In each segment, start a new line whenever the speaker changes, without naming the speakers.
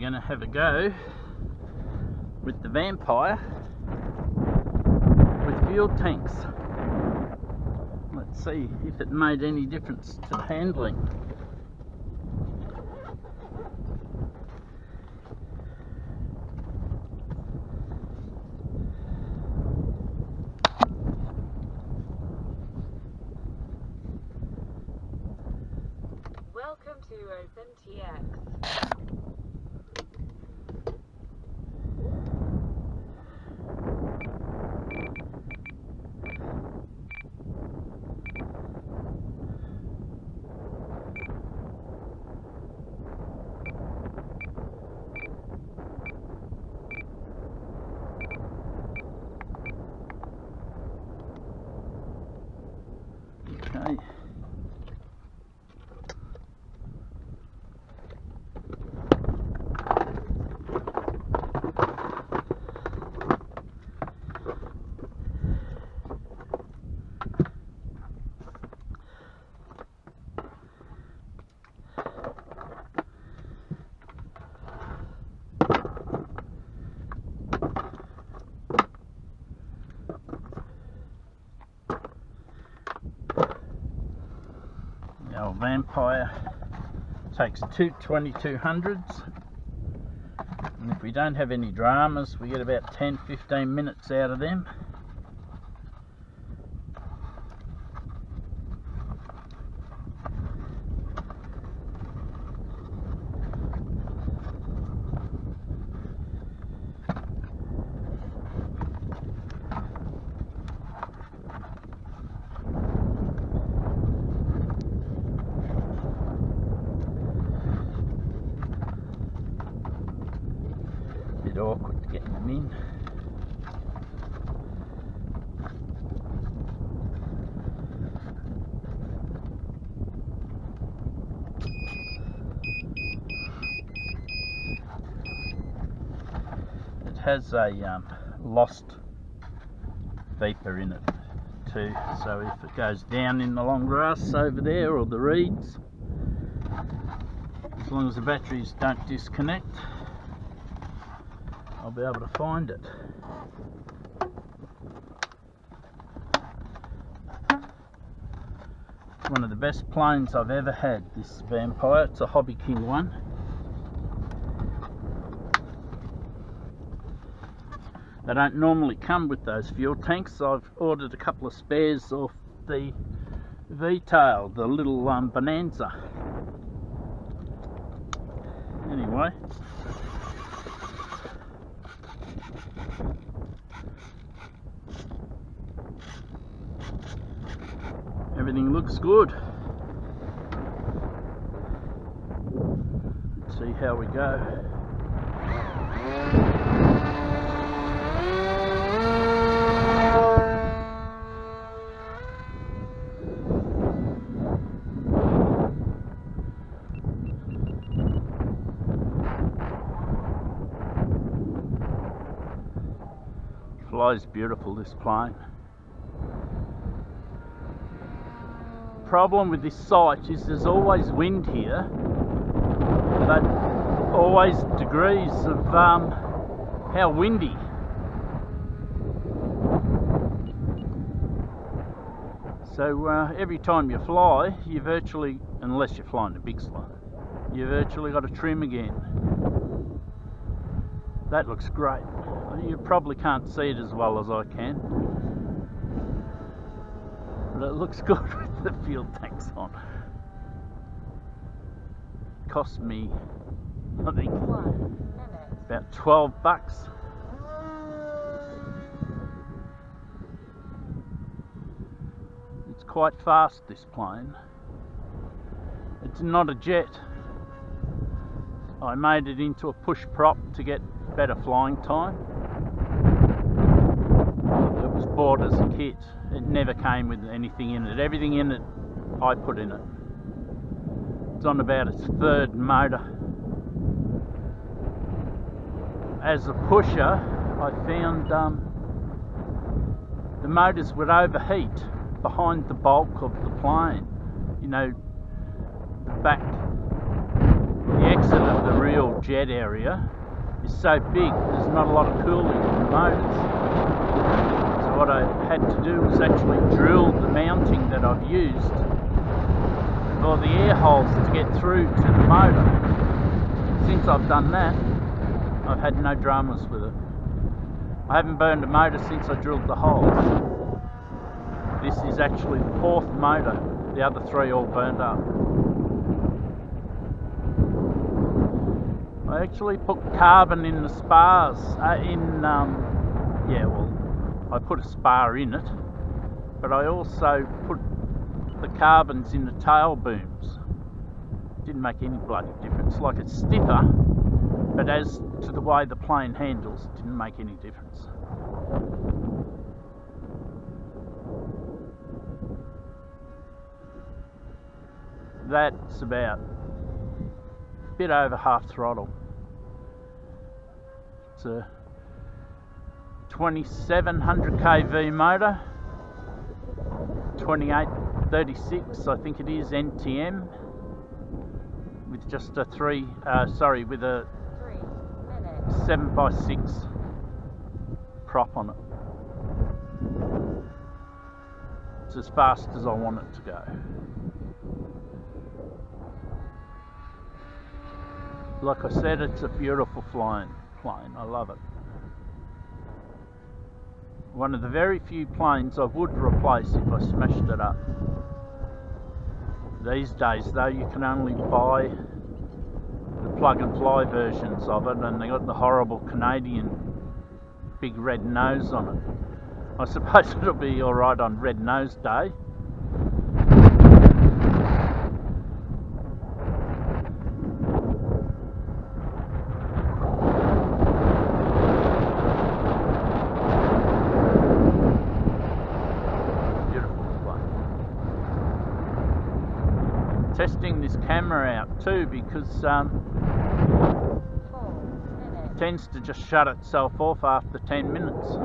going to have a go with the Vampire with fuel tanks. Let's see if it made any difference to the handling.
Welcome to OpenTX.
Okay. Our Vampire takes two 2200s, and if we don't have any dramas we get about 10-15 minutes out of them. Bit awkward to get them in. It has a lost vapor in it too, so if it goes down in the long grass over there or the reeds, as long as the batteries don't disconnect, I'll be able to find it. It's one of the best planes I've ever had, this Vampire. It's a Hobbyking one. They don't normally come with those fuel tanks. I've ordered a couple of spares off the V-tail, the little Bonanza. Anyway. Everything looks good. Let's see how we go. Flies beautiful, this plane. Problem with this site is there's always wind here, but always degrees of how windy. So every time you fly, you virtually, unless you're flying a big slot, you virtually got to trim again. That looks great. You probably can't see it as well as I can, but it looks good with the fuel tanks on. Cost me, I think, about $12. It's quite fast, this plane. It's not a jet. I made it into a push prop to get better flying time. It was bought as a kit. It never came with anything in it. Everything in it I put in it. It's on about its third motor. As a pusher, I found the motors would overheat behind the bulk of the plane. You know, the back, the opposite of the real jet area, is so big there's not a lot of cooling in the motors. So what I had to do was actually drill the mounting that I've used for the air holes to get through to the motor. Since I've done that, I've had no dramas with it. I haven't burned a motor since I drilled the holes. This is actually the 4th motor. The other 3 all burned up. I actually put carbon in the spars. I put a spar in it, but I also put the carbons in the tail booms. Didn't make any bloody difference. Like, it's stiffer, but as to the way the plane handles, it didn't make any difference. That's about a bit over half throttle. It's a 2700 kV motor, 2836 I think it is NTM, with just a with a 7x6 prop on it. It's as fast as I want it to go. Like I said, it's a beautiful flying plane. I love it. One of the very few planes I would replace if I smashed it up. These days though, you can only buy the plug and fly versions of it, and they got the horrible Canadian big red nose on it. I suppose it'll be alright on Red Nose Day. Testing this camera out too, because it tends to just shut itself off after 10 minutes.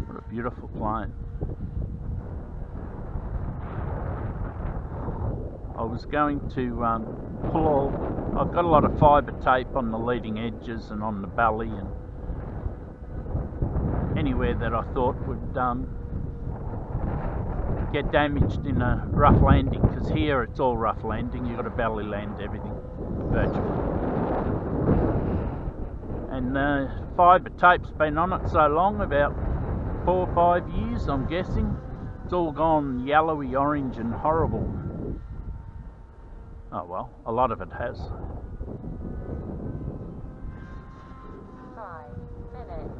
What a beautiful plane. I was going to I've got a lot of fibre tape on the leading edges and on the belly and anywhere that I thought would get damaged in a rough landing, because here it's all rough landing. You've got to belly land everything virtually, and fibre tape's been on it so long, about 4 or 5 years I'm guessing. It's all gone yellowy orange and horrible. Oh well, a lot of it has.
5 minutes.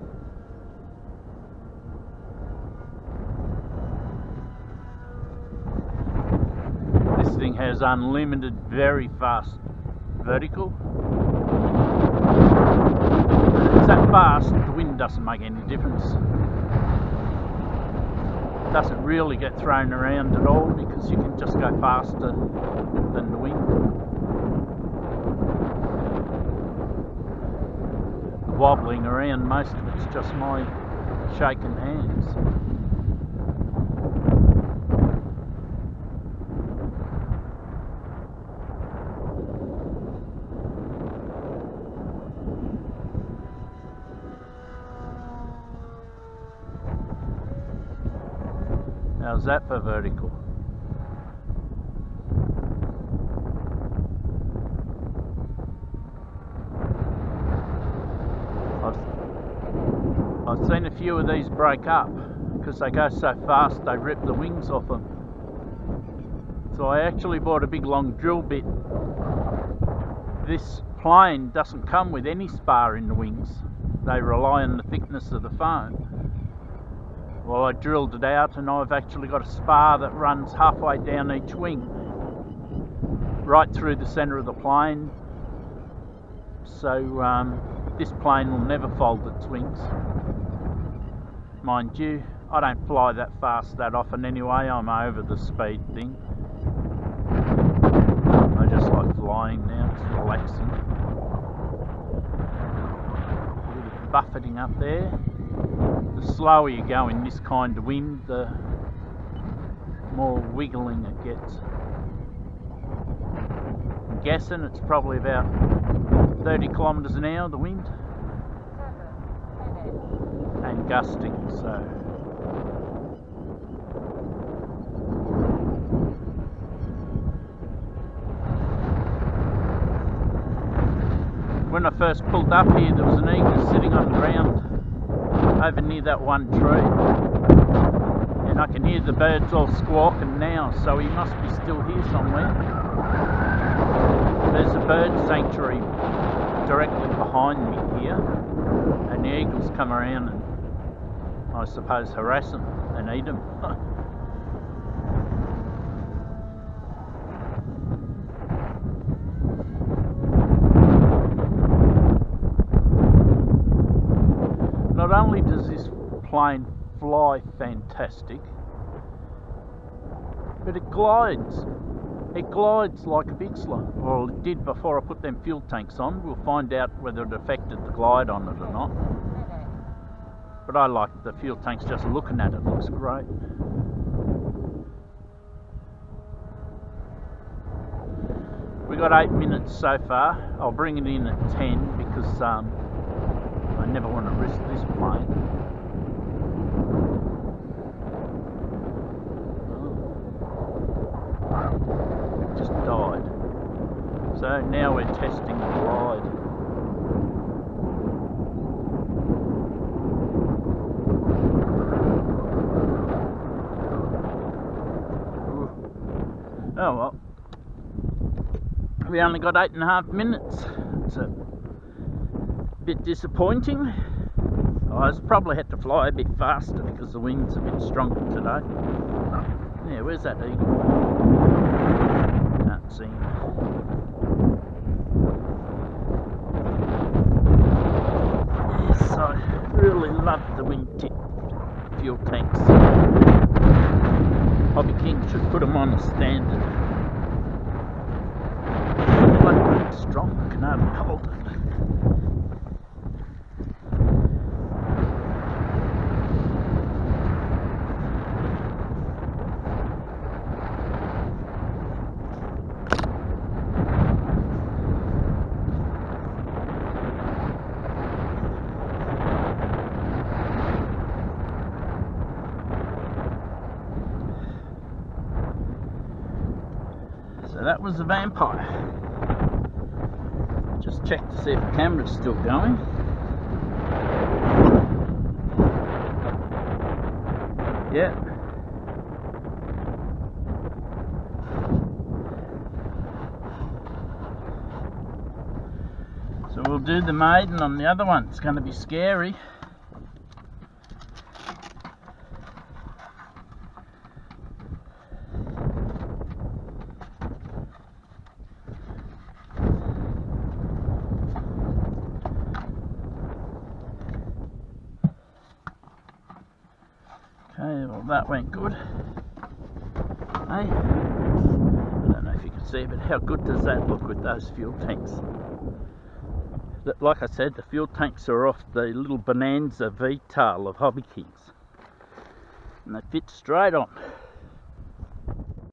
This thing has unlimited, very fast vertical. It's that fast, the wind doesn't make any difference. It doesn't really get thrown around at all, because you can just go faster than the wind. The wobbling around, most of it's just my shaking hands. How's that for vertical? I've seen a few of these break up because they go so fast they rip the wings off them. So I actually bought a big long drill bit. This plane doesn't come with any spar in the wings. They rely on the thickness of the foam. Well, I drilled it out and I've actually got a spar that runs halfway down each wing, right through the centre of the plane. So this plane will never fold its wings. Mind you, I don't fly that fast that often anyway. I'm over the speed thing. I just like flying now, it's relaxing. buffeting up there. The slower you go in this kind of wind, the more wiggling it gets. I'm guessing it's probably about 30 kilometres an hour, the wind.
7 minutes.
And gusting, so. When I first pulled up here, there was an eagle sitting on the ground over near that one tree, and I can hear the birds all squawking now, so he must be still here somewhere. There's a bird sanctuary directly behind me here, and the eagles come around and I suppose harass them and eat them. Not only does this plane fly fantastic, but it glides. It glides like a big slide. Well, it did before I put them fuel tanks on. We'll find out whether it affected the glide on it or not. But I like the fuel tanks, just looking at it looks great. We got 8 minutes so far. I'll bring it in at 10 because I never want to risk this plane. It just died. So now we're testing the glide. Ooh. Oh well. We only got 8.5 minutes. It's a bit disappointing. I probably had to fly a bit faster because the wind's a bit stronger today. Yeah, where's that eagle? Can't see him. Yes, I really love the wingtip fuel tanks. Hobbyking should put them on as standard. They're like really strong, I can hardly hold it. So that was the Vampire. Just check to see if the camera's still going. Yeah. So we'll do the maiden on the other one. It's going to be scary. Okay, well that went good. Hey, I don't know if you can see, but how good does that look with those fuel tanks? Like I said, the fuel tanks are off the little Bonanza V-tail of Hobbykings, and they fit straight on.